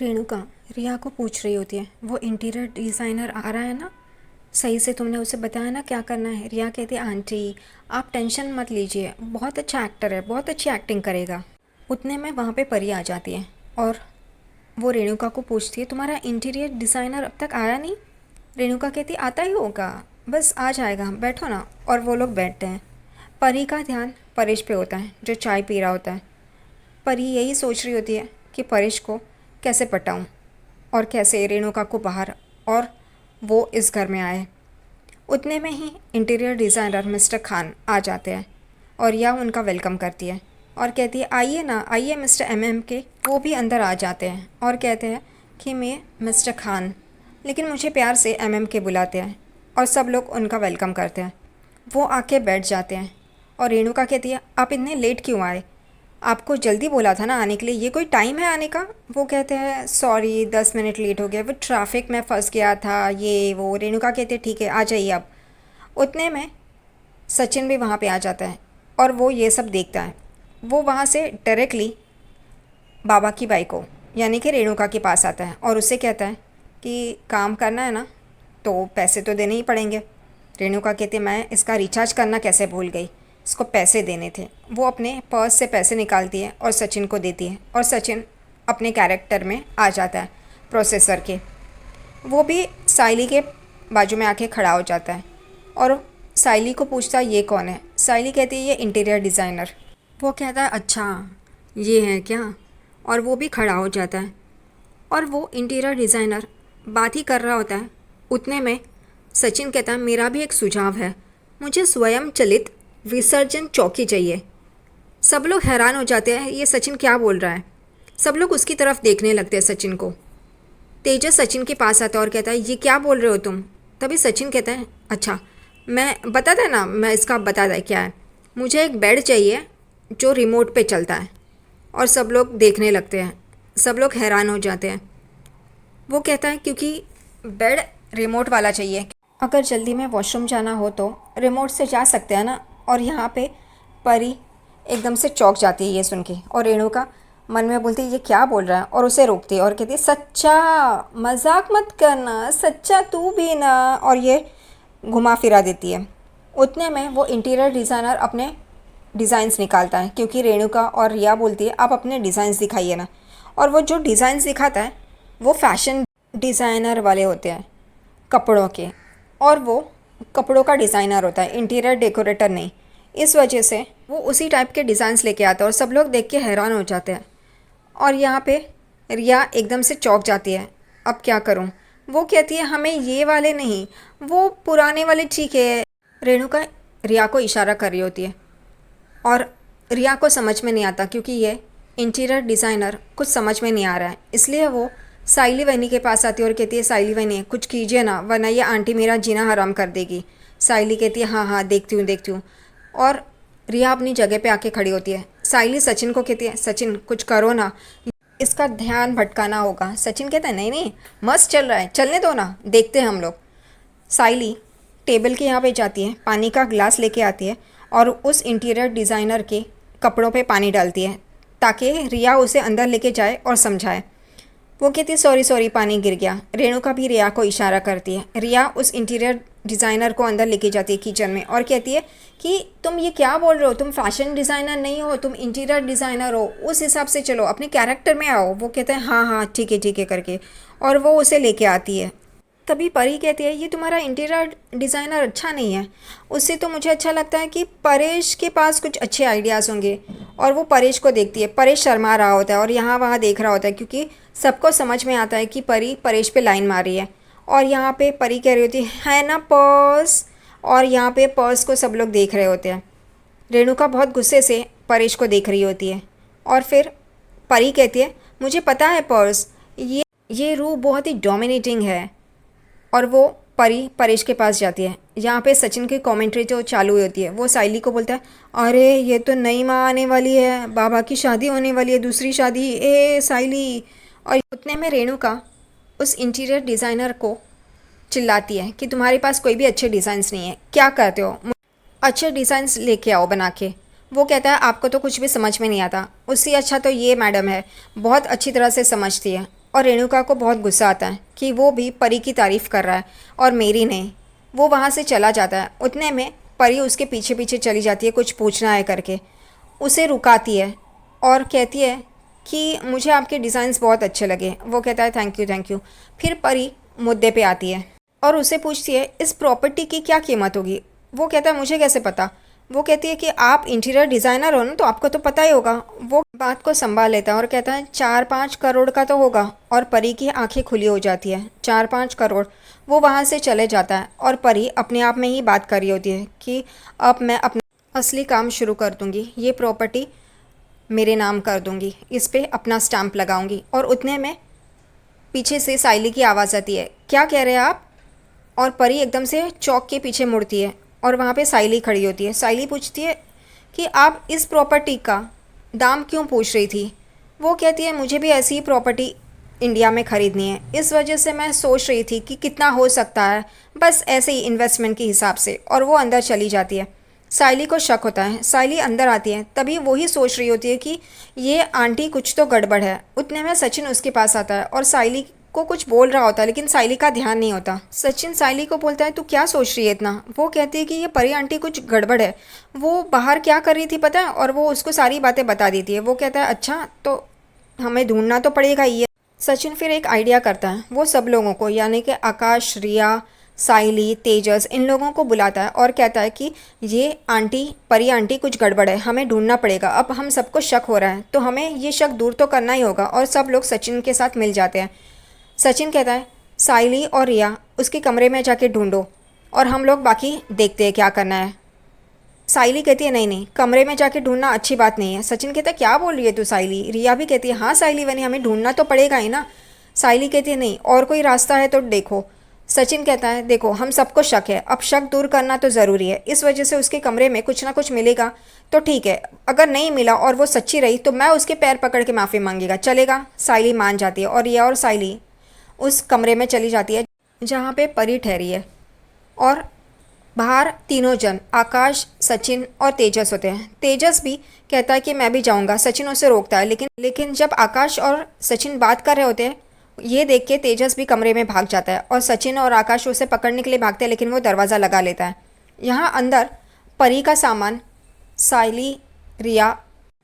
रेणुका रिया को पूछ रही होती है, वो इंटीरियर डिज़ाइनर आ रहा है ना? सही से तुमने उसे बताया ना क्या करना है? रिया कहती है, आंटी आप टेंशन मत लीजिए, बहुत अच्छा एक्टर है, बहुत अच्छी एक्टिंग करेगा। उतने में वहाँ पे परी आ जाती है और वो रेणुका को पूछती है, तुम्हारा इंटीरियर डिज़ाइनर अब तक आया नहीं? रेणुका कहती है, आता ही होगा, बस आ जाएगा, बैठो ना। और वो लोग बैठते हैं। परी का ध्यान परेश पे होता है जो चाय पी रहा होता है। परी यही सोच रही होती है कि परेश को कैसे पटाऊं और कैसे रेणुका को बाहर और वो इस घर में आए। उतने में ही इंटीरियर डिज़ाइनर मिस्टर खान आ जाते हैं और यह उनका वेलकम करती है और कहती है, आइए ना, आइए मिस्टर एम के। वो भी अंदर आ जाते हैं और कहते हैं कि मैं मिस्टर खान, लेकिन मुझे प्यार से एम के बुलाते हैं और सब लोग उनका वेलकम करते हैं। वो आके बैठ जाते हैं और रेणुका कहती है, आप इतने लेट क्यों आए? आपको जल्दी बोला था ना आने के लिए, ये कोई टाइम है आने का? वो कहते हैं, सॉरी 10 मिनट लेट हो गया, वो ट्रैफिक में फंस गया था, ये वो। रेणुका कहते हैं, ठीक है आ जाइए अब। उतने में सचिन भी वहाँ पे आ जाता है और वो ये सब देखता है। वो वहाँ से डायरेक्टली बाबा की बाई को यानी कि रेणुका के पास आता है और उससे कहता है कि काम करना है ना तो पैसे तो देने ही पड़ेंगे। रेणुका कहती है, मैं इसका रिचार्ज करना कैसे भूल गई, इसको पैसे देने थे। वो अपने पर्स से पैसे निकालती है और सचिन को देती है और सचिन अपने कैरेक्टर में आ जाता है प्रोसेसर के। वो भी साइली के बाजू में आके खड़ा हो जाता है और साइली को पूछता है, ये कौन है? साइली कहती है, ये इंटीरियर डिज़ाइनर। वो कहता है, अच्छा ये है क्या? और वो भी खड़ा हो जाता है और वो इंटीरियर डिज़ाइनर बात ही कर रहा होता है। उतने में सचिन कहता है, मेरा भी एक सुझाव है, मुझे स्वयं चलित विसर्जन चौकी चाहिए। सब लोग हैरान हो जाते हैं, ये सचिन क्या बोल रहा है? सब लोग उसकी तरफ देखने लगते हैं सचिन को। तेजस सचिन के पास आता है और कहता है, ये क्या बोल रहे हो तुम? तभी सचिन कहता है, अच्छा मैं बताता है ना, मैं इसका बताता है क्या है। मुझे एक बेड चाहिए जो रिमोट पे चलता है। और सब लोग देखने लगते हैं, सब लोग हैरान हो जाते हैं। वो कहता है, क्योंकि बेड रिमोट वाला चाहिए, अगर जल्दी में वॉशरूम जाना हो तो रिमोट से जा सकते हैं ना। और यहाँ पे परी एकदम से चौंक जाती है ये सुन के और रेणुका मन में बोलती है, ये क्या बोल रहा है, और उसे रोकती है और कहती है, सच्चा मजाक मत करना, सच्चा तू भी ना। और ये घुमा फिरा देती है। उतने में वो इंटीरियर डिज़ाइनर अपने डिज़ाइंस निकालता है क्योंकि रेणुका और रिया बोलती है, आप अपने डिज़ाइंस दिखाइए ना। और वो जो डिज़ाइंस दिखाता है वो फैशन डिज़ाइनर वाले होते हैं, कपड़ों के। और वो कपड़ों का डिज़ाइनर होता है, इंटीरियर डेकोरेटर नहीं। इस वजह से वो उसी टाइप के डिज़ाइंस लेके आता है और सब लोग देख के हैरान हो जाते हैं। और यहाँ पे रिया एकदम से चौंक जाती है, अब क्या करूँ? वो कहती है, हमें ये वाले नहीं, वो पुराने वाले ठीक है। रेणुका रिया को इशारा कर रही होती है और रिया को समझ में नहीं आता क्योंकि ये इंटीरियर डिज़ाइनर कुछ समझ में नहीं आ रहा है। इसलिए वो साइली वैनी के पास आती है और कहती है, साइली वैनी कुछ कीजिए ना, वरना ये आंटी मेरा जीना हराम कर देगी। साइली कहती है, हाँ हाँ देखती हूँ देखती हूँ। और रिया अपनी जगह पे आके खड़ी होती है। साइली सचिन को कहती है, सचिन कुछ करो ना, इसका ध्यान भटकाना होगा। सचिन कहता है, नहीं नहीं मस्त चल रहा है, चलने दो ना, देखते हैं हम लोग। साइली टेबल के यहाँ पे जाती है, पानी का ग्लास लेके आती है और उस इंटीरियर डिज़ाइनर के कपड़ों पे पानी डालती है ताकि रिया उसे अंदर लेके जाए और समझाए। वो कहती है, सॉरी सॉरी पानी गिर गया। रेणुका भी रिया को इशारा करती है। रिया उस इंटीरियर डिज़ाइनर को अंदर लेके जाती है किचन में और कहती है कि तुम ये क्या बोल रहे हो, तुम फैशन डिज़ाइनर नहीं हो, तुम इंटीरियर डिज़ाइनर हो, उस हिसाब से चलो, अपने कैरेक्टर में आओ। वो कहते हैं, हाँ हाँ ठीक है करके। और वो उसे लेके आती है। तभी परी कहती है, ये तुम्हारा इंटीरियर डिज़ाइनर अच्छा नहीं है, उससे तो मुझे अच्छा लगता है कि परेश के पास कुछ अच्छे आइडियाज़ होंगे। और वो परेश को देखती है। परेश शर्मा रहा होता है और यहाँ वहाँ देख रहा होता है क्योंकि सबको समझ में आता है कि परी परेश पे लाइन मार रही है। और यहाँ पे परी कह रही होती है ना पर्स, और यहाँ पे पर्स को सब लोग देख रहे होते हैं। रेणुका बहुत गुस्से से परेश को देख रही होती है और फिर परी कहती है, मुझे पता है पर्स, ये रूह बहुत ही डोमिनेटिंग है। और वो परी परेश के पास जाती है। यहाँ पे सचिन की कमेंट्री जो चालू होती है, वो साइली को बोलता है, अरे ये तो नई माँ आने वाली है, बाबा की शादी होने वाली है, दूसरी शादी, ए साइली। और उतने में रेणुका उस इंटीरियर डिज़ाइनर को चिल्लाती है कि तुम्हारे पास कोई भी अच्छे डिज़ाइंस नहीं है, क्या करते हो, अच्छे डिज़ाइंस लेके आओ बना के। वो कहता है, आपको तो कुछ भी समझ में नहीं आता, उससे अच्छा तो ये मैडम है, बहुत अच्छी तरह से समझती है। और रेणुका को बहुत गुस्सा आता है कि वो भी परी की तारीफ़ कर रहा है और मेरी नहीं। वो वहाँ से चला जाता है। उतने में परी उसके पीछे पीछे चली जाती है कुछ पूछना है करके, उसे रुकाती है और कहती है कि मुझे आपके डिज़ाइंस बहुत अच्छे लगे। वो कहता है थैंक यू थैंक यू। फिर परी मुद्दे पे आती है और उससे पूछती है इस प्रॉपर्टी की क्या कीमत होगी। वो कहता है मुझे कैसे पता। वो कहती है कि आप इंटीरियर डिज़ाइनर हो ना, तो आपको तो पता ही होगा। वो बात को संभाल लेता है और कहता है 4-5 करोड़ का तो होगा। और परी की आंखें खुली हो जाती है। 4-5 करोड़। वो वहाँ से चले जाता है और परी अपने आप में ही बात कर रही होती है कि अब मैं अपना असली काम शुरू कर दूँगी, ये प्रॉपर्टी मेरे नाम कर दूँगी, इस पर अपना स्टैंप लगाऊँगी। और उतने में पीछे से साइली की आवाज़ आती है, क्या कह रहे हैं आप। और परी एकदम से चौक के पीछे मुड़ती है और वहाँ पे साइली खड़ी होती है। साइली पूछती है कि आप इस प्रॉपर्टी का दाम क्यों पूछ रही थी। वो कहती है मुझे भी ऐसी ही प्रॉपर्टी इंडिया में ख़रीदनी है, इस वजह से मैं सोच रही थी कि कितना हो सकता है, बस ऐसे ही इन्वेस्टमेंट के हिसाब से। और वो अंदर चली जाती है। साइली को शक होता है। साइली अंदर आती है, तभी वही सोच रही होती है कि ये आंटी कुछ तो गड़बड़ है। उतने में सचिन उसके पास आता है और साइली को कुछ बोल रहा होता है, लेकिन साइली का ध्यान नहीं होता। सचिन साइली को बोलता है तू क्या सोच रही है इतना। वो कहती है कि ये परी आंटी कुछ गड़बड़ है, वो बाहर क्या कर रही थी पता है। और वो उसको सारी बातें बता देती है। वो कहता है अच्छा तो हमें ढूंढना तो पड़ेगा ही है। सचिन फिर एक आइडिया करता है। वो सब लोगों को यानी कि आकाश, रिया, साइली, तेजस, इन लोगों को बुलाता है और कहता है कि ये आंटी, परी आंटी कुछ गड़बड़ है, हमें ढूंढना पड़ेगा। अब हम सबको शक हो रहा है तो हमें ये शक दूर तो करना ही होगा। और सब लोग सचिन के साथ मिल जाते हैं। सचिन कहता है साइली और रिया उसके कमरे में जाके ढूंढो और हम लोग बाकी देखते हैं क्या करना है। साइली कहती है नहीं नहीं, कमरे में जाके ढूंढना अच्छी बात नहीं है। सचिन कहता है क्या बोल रही है तू साइली। रिया भी कहती है हाँ साइली बनी, हमें ढूंढना तो पड़ेगा ही ना। साइली कहती है नहीं, और कोई रास्ता है तो देखो। सचिन कहता है देखो हम सबको शक है, अब शक दूर करना तो ज़रूरी है, इस वजह से उसके कमरे में कुछ ना कुछ मिलेगा तो ठीक है, अगर नहीं मिला और वो सच्ची रही तो मैं उसके पैर पकड़ के माफ़ी मांगेगा, चलेगा। साइली मान जाती है और रिया और साइली उस कमरे में चली जाती है जहाँ पे परी ठहरी है। और बाहर तीनों जन आकाश, सचिन और तेजस होते हैं। तेजस भी कहता है कि मैं भी जाऊंगा। सचिन उसे रोकता है, लेकिन जब आकाश और सचिन बात कर रहे होते हैं, ये देख के तेजस भी कमरे में भाग जाता है और सचिन और आकाश उसे पकड़ने के लिए भागते हैं, लेकिन वो दरवाज़ा लगा लेता है। यहाँ अंदर परी का सामान साइली, रिया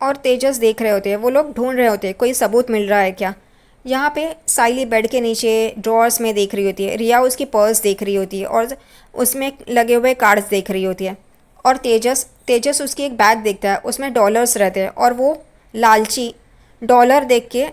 और तेजस देख रहे होते हैं। वो लोग ढूंढ रहे होते हैं कोई सबूत मिल रहा है क्या। यहाँ पे साइली बेड के नीचे ड्रॉर्स में देख रही होती है, रिया उसकी पर्स देख रही होती है और उसमें लगे हुए कार्ड्स देख रही होती है। और तेजस उसकी एक बैग देखता है, उसमें डॉलर्स रहते हैं और वो लालची डॉलर देख के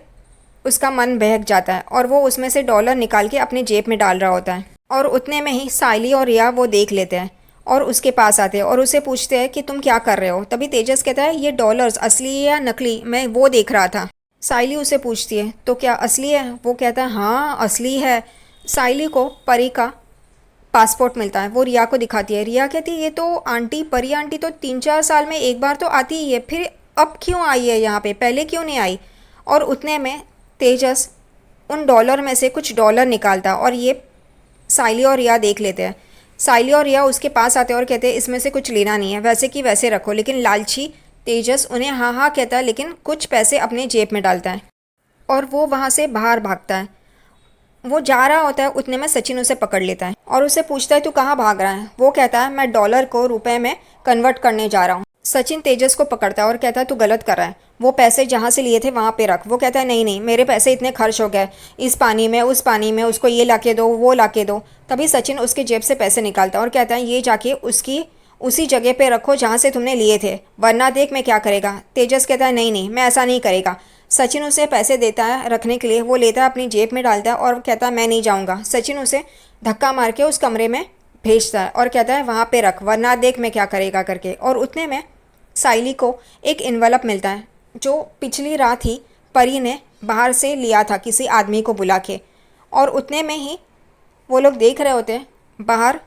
उसका मन बहक जाता है और वो उसमें से डॉलर निकाल के अपनी जेब में डाल रहा होता है। और उतने में ही साइली और रिया वो देख लेते हैं और उसके पास आते हैं और उससे पूछते हैं कि तुम क्या कर रहे हो। तभी तेजस कहता है ये डॉलर्स असली है या नकली, मैं वो देख रहा था। साइली उसे पूछती है तो क्या असली है। वो कहता है हाँ असली है। साइली को परी का पासपोर्ट मिलता है, वो रिया को दिखाती है। रिया कहती है ये तो आंटी, परी आंटी तो 3-4 साल में एक बार तो आती ही है, फिर अब क्यों आई है यहाँ पे, पहले क्यों नहीं आई। और उतने में तेजस उन डॉलर में से कुछ डॉलर निकालता और ये साइली और रिया देख लेते हैं। साइली और रिया उसके पास आते हैं और कहते हैं इसमें से कुछ लेना नहीं है, वैसे कि वैसे रखो। लेकिन लालची तेजस उन्हें हाँ हाँ कहता है, लेकिन कुछ पैसे अपने जेब में डालता है और वो वहाँ से बाहर भागता है। वो जा रहा होता है, उतने में सचिन उसे पकड़ लेता है और उसे पूछता है तू कहाँ भाग रहा है। वो कहता है मैं डॉलर को रुपए में कन्वर्ट करने जा रहा हूँ। सचिन तेजस को पकड़ता है और कहता है तू गलत कर रहा है, वो पैसे जहाँ से लिए थे वहाँ पे रख। वो कहता है नहीं नहीं, मेरे पैसे इतने खर्च हो गए, इस पानी में उस पानी में, उसको ये ला के दो वो ला के दो। तभी सचिन उसके जेब से पैसे निकालता है और कहता है ये जाके उसकी उसी जगह पे रखो जहाँ से तुमने लिए थे, वरना देख मैं क्या करेगा। तेजस कहता है नहीं नहीं, मैं ऐसा नहीं करेगा। सचिन उसे पैसे देता है रखने के लिए, वो लेता है अपनी जेब में डालता है और कहता है मैं नहीं जाऊँगा। सचिन उसे धक्का मार के उस कमरे में भेजता है और कहता है वहाँ पे रख, वरना देख मैं क्या करेगा करके। और उतने में साइली को एक इन्वेलप मिलता है जो पिछली रात ही परी ने बाहर से लिया था किसी आदमी को बुला के। और उतने में ही वो लोग देख रहे होते हैं बाहर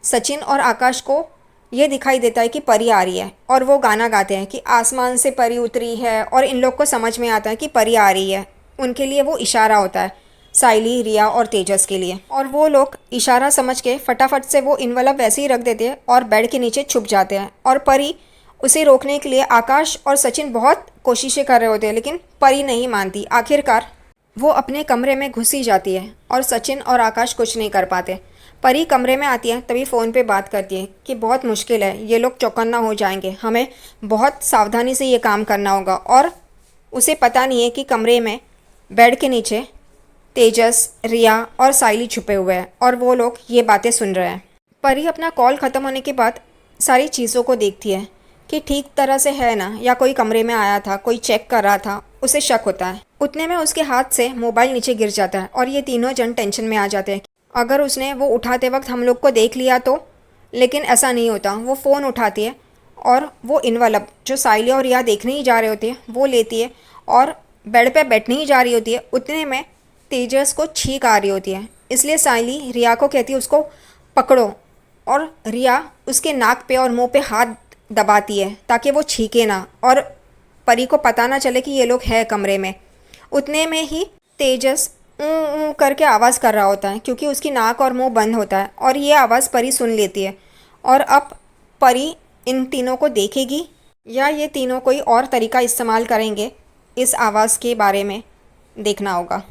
सचिन और आकाश को ये दिखाई देता है कि परी आ रही है और वो गाना गाते हैं कि आसमान से परी उतरी है। और इन लोग को समझ में आता है कि परी आ रही है, उनके लिए वो इशारा होता है साइली, रिया और तेजस के लिए। और वो लोग इशारा समझ के फटाफट से वो इन्वेलप वैसे ही रख देते हैं और बेड के नीचे छुप जाते हैं। और परी उसे रोकने के लिए आकाश और सचिन बहुत कोशिशें कर रहे होते हैं, लेकिन परी नहीं मानती। आखिरकार वो अपने कमरे में घुस ही जाती है और सचिन और आकाश कुछ नहीं कर पाते। परी कमरे में आती है तभी फ़ोन पे बात करती है कि बहुत मुश्किल है, ये लोग चौकन्ना हो जाएंगे, हमें बहुत सावधानी से ये काम करना होगा। और उसे पता नहीं है कि कमरे में बेड के नीचे तेजस, रिया और साइली छुपे हुए हैं और वो लोग ये बातें सुन रहे हैं। परी अपना कॉल ख़त्म होने के बाद सारी चीज़ों को देखती है कि ठीक तरह से है ना, या कोई कमरे में आया था, कोई चेक कर रहा था, उसे शक होता है। उतने में उसके हाथ से मोबाइल नीचे गिर जाता है और ये तीनों जन टेंशन में आ जाते हैं। अगर उसने वो उठाते वक्त हम लोग को देख लिया तो, लेकिन ऐसा नहीं होता। वो फ़ोन उठाती है और वो इनवलप जो साइली और रिया देखने ही जा रहे होते हैं वो लेती है और बेड पे बैठने ही जा रही होती है। उतने में तेजस को छींक आ रही होती है, इसलिए साइली रिया को कहती है उसको पकड़ो, और रिया उसके नाक पे और मुंह पे हाथ दबाती है ताकि वो छींके ना और परी को पता ना चले कि ये लोग हैं कमरे में। उतने में ही तेजस ऊ ऊ करके आवाज़ कर रहा होता है क्योंकि उसकी नाक और मुंह बंद होता है और ये आवाज़ परी सुन लेती है। और अब परी इन तीनों को देखेगी या ये तीनों कोई और तरीका इस्तेमाल करेंगे, इस आवाज़ के बारे में देखना होगा।